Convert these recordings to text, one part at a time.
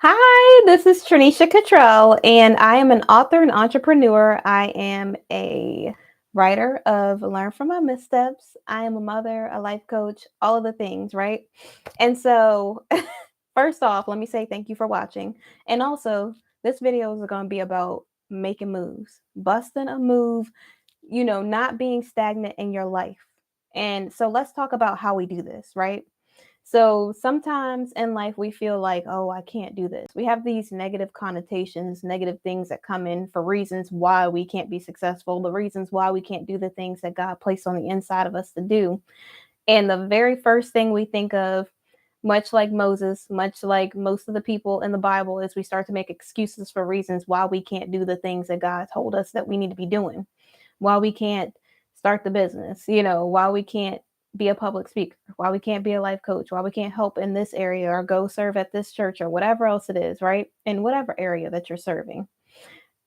Hi, this is Trinesha Cottrell, and I am an author and entrepreneur. I am a writer of Learn from My Missteps. I am a mother, a life coach, all of the things, right? And so, first off, let me say thank you for watching. And also, this video is going to be about making moves, busting a move, not being stagnant in your life. And so, let's talk about how we do this, right? So sometimes in life we feel like, oh, I can't do this. We have these negative connotations, negative things that come in for reasons why we can't be successful, the reasons why we can't do the things that God placed on the inside of us to do. And the very first thing we think of, much like Moses, much like most of the people in the Bible, is we start to make excuses for reasons why we can't do the things that God told us that we need to be doing, why we can't start the business, why we can't be a public speaker, why we can't be a life coach, why we can't help in this area or go serve at this church or whatever else it is, right? In whatever area that you're serving.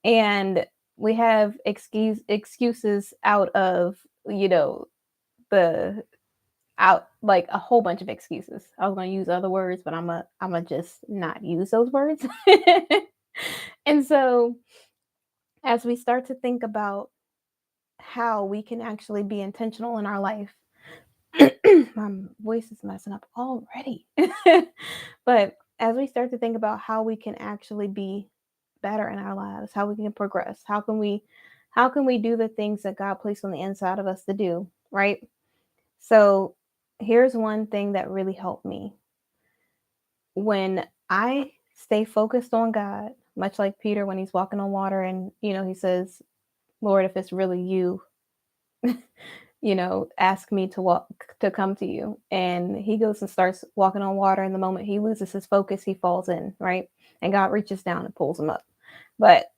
And we have excuses out of, the out like a whole bunch of excuses. I was going to use other words, but I'm a just not use those words. And so as we start to think about how we can actually be intentional in our life, my voice is messing up already. But as we start to think about how we can actually be better in our lives, how we can progress, how can we do the things that God placed on the inside of us to do, right? So here's one thing that really helped me. When I stay focused on God, much like Peter when he's walking on water and he says, Lord, if it's really you, ask me to come to you. And he goes and starts walking on water. And the moment he loses his focus, he falls in, right? And God reaches down and pulls him up. But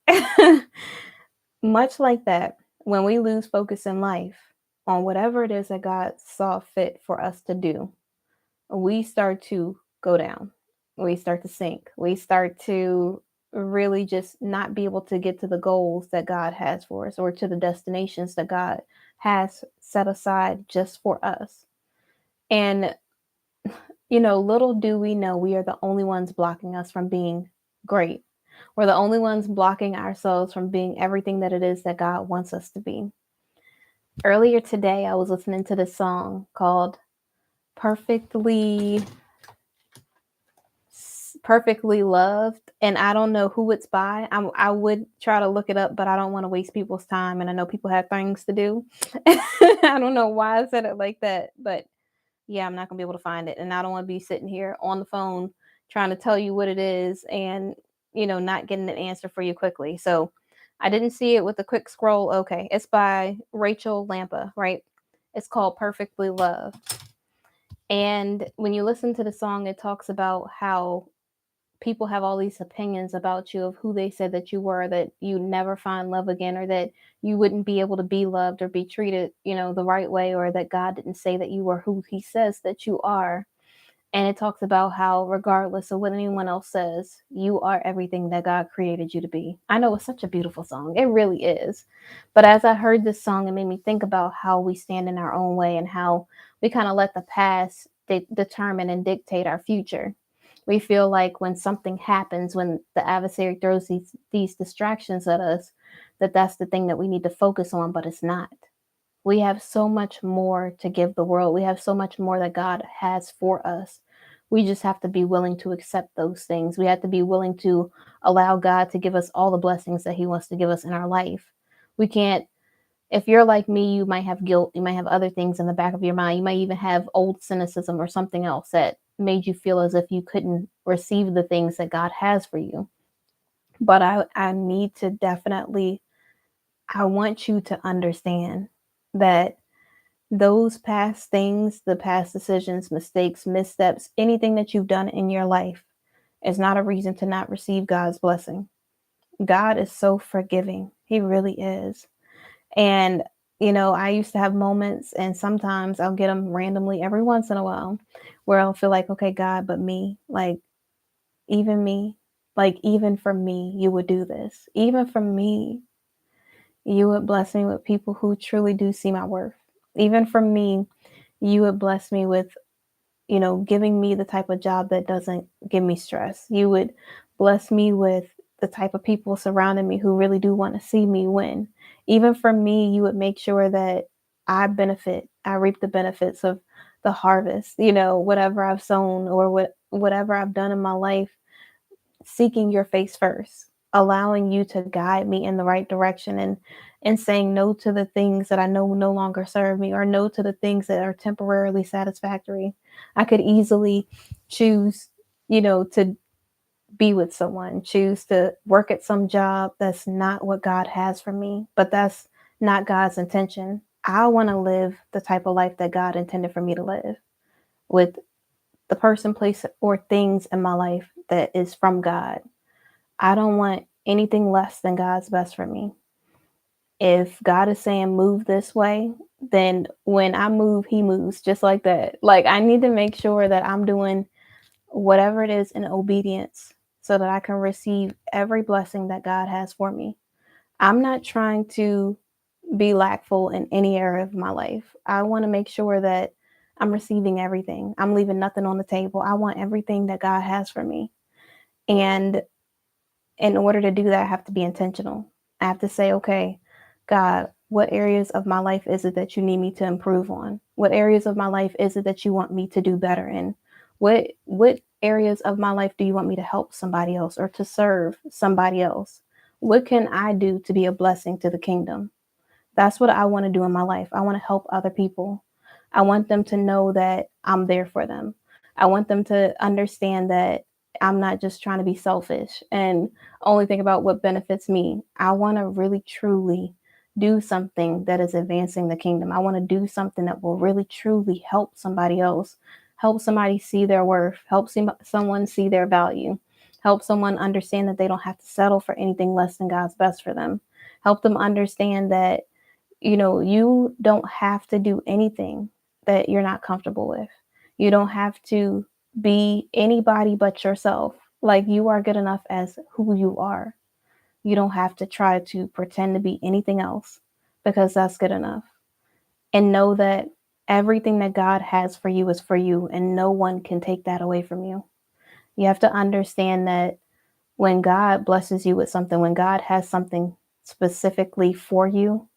much like that, when we lose focus in life on whatever it is that God saw fit for us to do, we start to go down. We start to sink. We start to really just not be able to get to the goals that God has for us or to the destinations that God has set aside just for us. And, little do we know we are the only ones blocking us from being great. We're the only ones blocking ourselves from being everything that it is that God wants us to be. Earlier today, I was listening to this song called Perfectly Perfectly Loved, and I don't know who it's by. I would try to look it up, but I don't want to waste people's time, and I know people have things to do. I don't know why I said it like that, but yeah, I'm not gonna be able to find it, and I don't want to be sitting here on the phone trying to tell you what it is and not getting an answer for you quickly. So I didn't see it with a quick scroll. Okay, it's by Rachel Lampa, right? It's called Perfectly Loved. And when you listen to the song, it talks about how people have all these opinions about you of who they said that you were, that you never find love again, or that you wouldn't be able to be loved or be treated, the right way, or that God didn't say that you were who he says that you are. And it talks about how, regardless of what anyone else says, you are everything that God created you to be. I know it's such a beautiful song. It really is. But as I heard this song, it made me think about how we stand in our own way and how we kind of let the past determine and dictate our future. We feel like when something happens, when the adversary throws these distractions at us, that's the thing that we need to focus on, but it's not. We have so much more to give the world. We have so much more that God has for us. We just have to be willing to accept those things. We have to be willing to allow God to give us all the blessings that he wants to give us in our life. We can't, if you're like me, you might have guilt. You might have other things in the back of your mind. You might even have old cynicism or something else that made you feel as if you couldn't receive the things that God has for you. But I need to definitely, I want you to understand that those past things, the past decisions, mistakes, missteps, anything that you've done in your life is not a reason to not receive God's blessing. God is so forgiving. He really is. And, I used to have moments, and sometimes I'll get them randomly every once in a while, where I'll feel like, okay, God, but me, me, even for me, you would do this. Even for me, you would bless me with people who truly do see my worth. Even for me, you would bless me with giving me the type of job that doesn't give me stress. You would bless me with the type of people surrounding me who really do want to see me win. Even for me, you would make sure that I reap the benefits of the harvest, whatever I've sown or whatever I've done in my life, seeking your face first, allowing you to guide me in the right direction, and saying no to the things that I know no longer serve me, or no to the things that are temporarily satisfactory. I could easily choose, to be with someone, choose to work at some job that's not what God has for me, but that's not God's intention. I want to live the type of life that God intended for me to live, with the person, place, or things in my life that is from God. I don't want anything less than God's best for me. If God is saying move this way, then when I move, He moves just like that. Like, I need to make sure that I'm doing whatever it is in obedience so that I can receive every blessing that God has for me. I'm not trying to be lackful in any area of my life. I want to make sure that I'm receiving everything. I'm leaving nothing on the table. I want everything that God has for me. And in order to do that, I have to be intentional. I have to say, okay, God, what areas of my life is it that you need me to improve on? What areas of my life is it that you want me to do better in? What areas of my life do you want me to help somebody else or to serve somebody else? What can I do to be a blessing to the kingdom? That's what I want to do in my life. I want to help other people. I want them to know that I'm there for them. I want them to understand that I'm not just trying to be selfish and only think about what benefits me. I want to really truly do something that is advancing the kingdom. I want to do something that will really truly help somebody else, help somebody see their worth, help someone see their value, help someone understand that they don't have to settle for anything less than God's best for them. Help them understand that you don't have to do anything that you're not comfortable with. You don't have to be anybody but yourself. Like, you are good enough as who you are. You don't have to try to pretend to be anything else, because that's good enough. And know that everything that God has for you is for you, and no one can take that away from you. You have to understand that when God blesses you with something, when God has something specifically for you,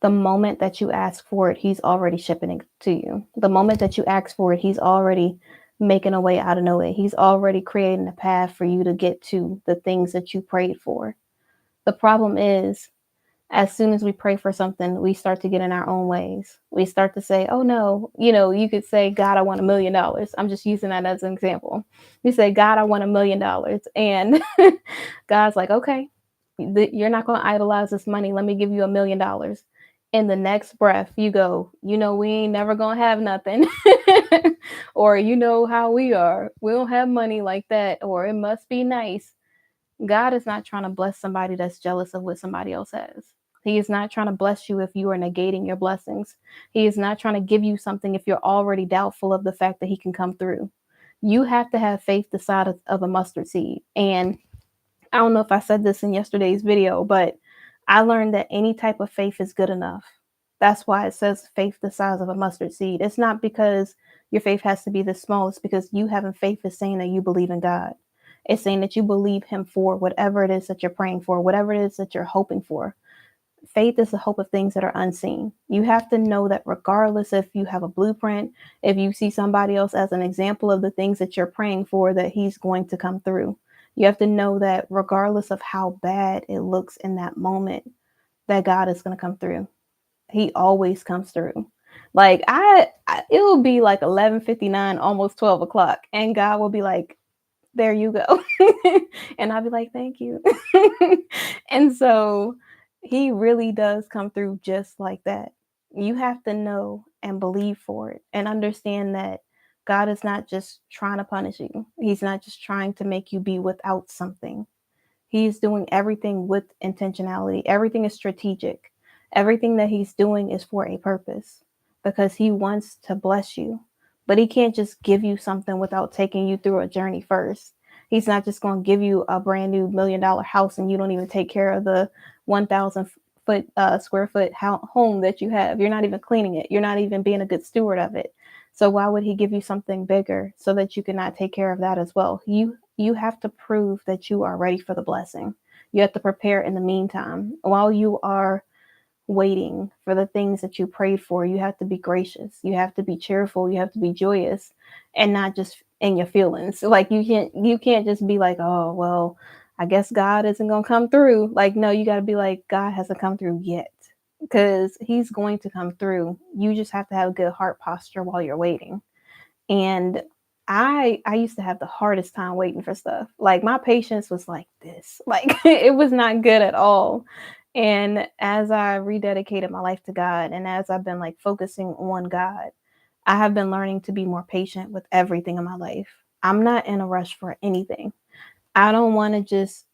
the moment that you ask for it, He's already shipping it to you. The moment that you ask for it, He's already making a way out of no way. He's already creating a path for you to get to the things that you prayed for. The problem is, as soon as we pray for something, we start to get in our own ways. We start to say, oh no, you could say, God, I want $1,000,000. I'm just using that as an example. You say, God, I want $1,000,000. And God's like, okay, you're not going to idolize this money. Let me give you $1,000,000. In the next breath, you go, we ain't never going to have nothing. Or, how we are. We don't have money like that. Or it must be nice. God is not trying to bless somebody that's jealous of what somebody else has. He is not trying to bless you if you are negating your blessings. He is not trying to give you something if you're already doubtful of the fact that He can come through. You have to have faith the size of a mustard seed. And I don't know if I said this in yesterday's video, but I learned that any type of faith is good enough. That's why it says faith the size of a mustard seed. It's not because your faith has to be this small. It's because you having faith is saying that you believe in God. It's saying that you believe Him for whatever it is that you're praying for, whatever it is that you're hoping for. Faith is the hope of things that are unseen. You have to know that regardless if you have a blueprint, if you see somebody else as an example of the things that you're praying for, that He's going to come through. You have to know that regardless of how bad it looks in that moment, that God is going to come through. He always comes through. Like, it will be like 11:59, almost 12 o'clock, and God will be like, there you go. And I'll be like, thank you. And so He really does come through just like that. You have to know and believe for it, and understand that God is not just trying to punish you. He's not just trying to make you be without something. He's doing everything with intentionality. Everything is strategic. Everything that He's doing is for a purpose, because He wants to bless you. But He can't just give you something without taking you through a journey first. He's not just going to give you a brand new $1,000,000 house and you don't even take care of the 1,000 square foot home that you have. You're not even cleaning it. You're not even being a good steward of it. So why would he give you something bigger so that you cannot take care of that as well? You have to prove that you are ready for the blessing. You have to prepare in the meantime. While you are waiting for the things that you prayed for, you have to be gracious. You have to be cheerful. You have to be joyous and not just in your feelings. Like you can't just be like, "Oh, well, I guess God isn't going to come through." Like no, you got to be like, "God hasn't come through yet." Because he's going to come through. You just have to have a good heart posture while you're waiting. And I used to have the hardest time waiting for stuff. Like my patience was like this. Like it was not good at all. And as I rededicated my life to God and as I've been like focusing on God, I have been learning to be more patient with everything in my life. I'm not in a rush for anything. I don't want to just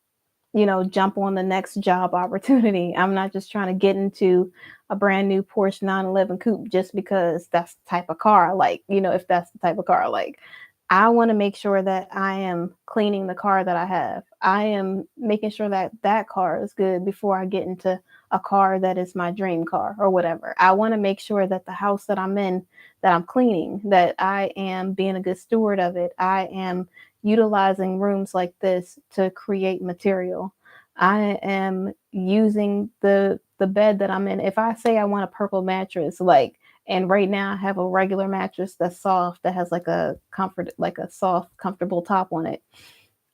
jump on the next job opportunity. I'm not just trying to get into a brand new Porsche 911 coupe just because that's the type of car I like, if that's the type of car I like. I want to make sure that I am cleaning the car that I have. I am making sure that that car is good before I get into a car that is my dream car or whatever. I want to make sure that the house that I'm in, that I'm cleaning, that I am being a good steward of it. I am utilizing rooms like this to create material. I am using the bed that I'm in. If I say I want a purple mattress, like, and right now I have a regular mattress that's soft that has like a soft, comfortable top on it.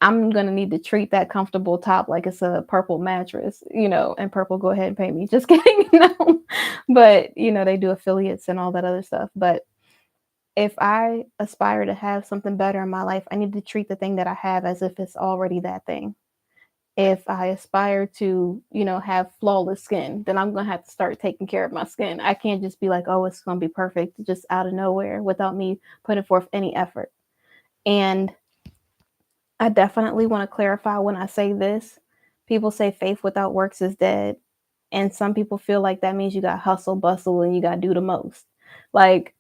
I'm gonna need to treat that comfortable top like it's a purple mattress, and purple go ahead and pay me. Just kidding, no. But they do affiliates and all that other stuff. But if I aspire to have something better in my life, I need to treat the thing that I have as if it's already that thing. If I aspire to, have flawless skin, then I'm going to have to start taking care of my skin. I can't just be like, oh, it's going to be perfect just out of nowhere without me putting forth any effort. And I definitely want to clarify when I say this. People say faith without works is dead. And some people feel like that means you got hustle, bustle, and you got to do the most. Like,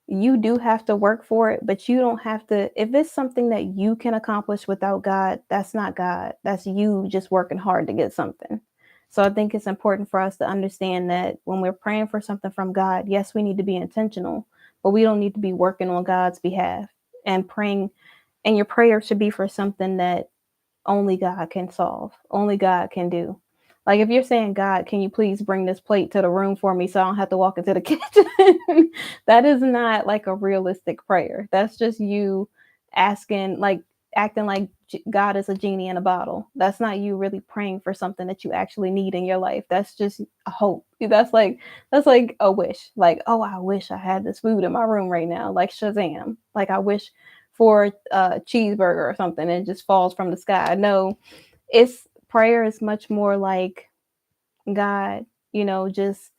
you do have to work for it, but you don't have to. If it's something that you can accomplish without God, that's not God. That's you just working hard to get something. So I think it's important for us to understand that when we're praying for something from God, yes, we need to be intentional, but we don't need to be working on God's behalf and praying. And your prayer should be for something that only God can solve, only God can do. Like if you're saying, God, can you please bring this plate to the room for me so I don't have to walk into the kitchen? That is not like a realistic prayer. That's just you asking, like acting like God is a genie in a bottle. That's not you really praying for something that you actually need in your life. That's just a hope. That's like a wish. Like, oh, I wish I had this food in my room right now. Like Shazam. Like I wish for a cheeseburger or something and it just falls from the sky. No, it's prayer is much more like, God, just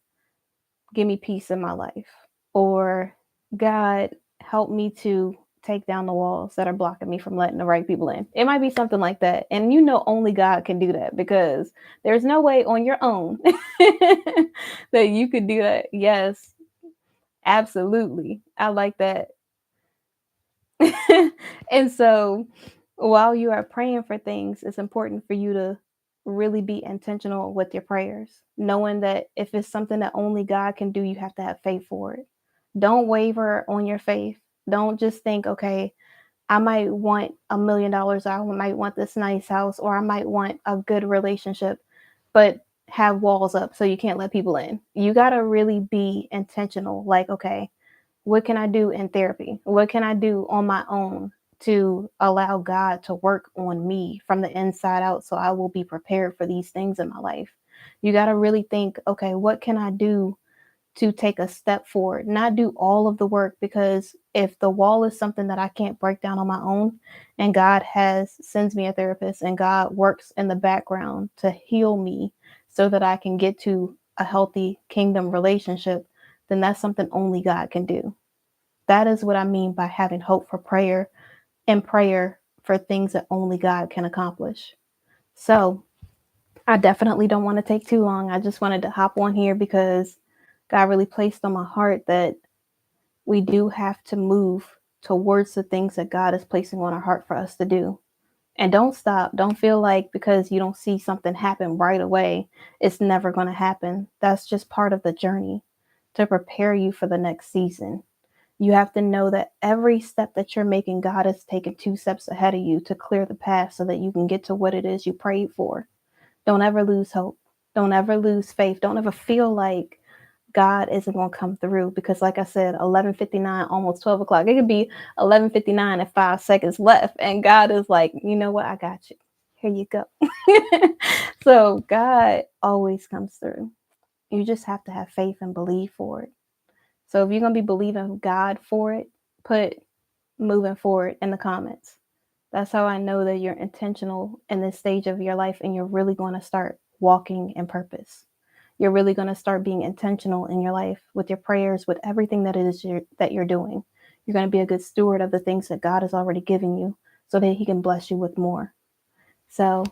give me peace in my life. Or God, help me to take down the walls that are blocking me from letting the right people in. It might be something like that. And only God can do that because there's no way on your own that you could do that. Yes, absolutely. I like that. And so while you are praying for things, it's important for you to really be intentional with your prayers, knowing that if it's something that only God can do, you have to have faith for it. Don't waver on your faith. Don't just think, okay, I might want $1 million, I might want this nice house, or I might want a good relationship, but have walls up so you can't let people in. You got to really be intentional. Like, okay, what can I do in therapy? What can I do on my own to allow God to work on me from the inside out so I will be prepared for these things in my life? You got to really think, okay, what can I do to take a step forward? Not do all of the work, because if the wall is something that I can't break down on my own and God sends me a therapist and God works in the background to heal me so that I can get to a healthy kingdom relationship, then that's something only God can do. That is what I mean by having hope for prayer and prayer for things that only God can accomplish. So I definitely don't want to take too long. I just wanted to hop on here because God really placed on my heart that we do have to move towards the things that God is placing on our heart for us to do. And don't stop. Don't feel like because you don't see something happen right away, it's never going to happen. That's just part of the journey to prepare you for the next season. You have to know that every step that you're making, God is taking 2 steps ahead of you to clear the path so that you can get to what it is you prayed for. Don't ever lose hope. Don't ever lose faith. Don't ever feel like God isn't going to come through, because like I said, 11:59, almost 12 o'clock. It could be 11:59 and 5 seconds left. And God is like, you know what? I got you. Here you go. So God always comes through. You just have to have faith and believe for it. So if you're going to be believing God for it, put moving forward in the comments. That's how I know that you're intentional in this stage of your life and you're really going to start walking in purpose. You're really going to start being intentional in your life with your prayers, with everything that it is that you're doing. You're going to be a good steward of the things that God has already given you so that he can bless you with more. So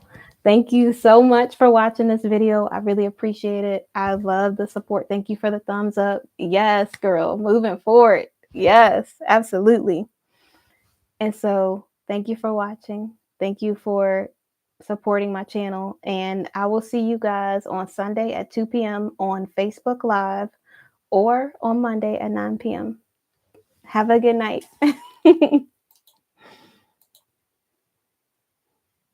thank you so much for watching this video. I really appreciate it. I love the support. Thank you for the thumbs up. Yes, girl, moving forward. Yes, absolutely. And so thank you for watching. Thank you for supporting my channel. And I will see you guys on Sunday at 2 p.m. on Facebook Live or on Monday at 9 p.m. Have a good night.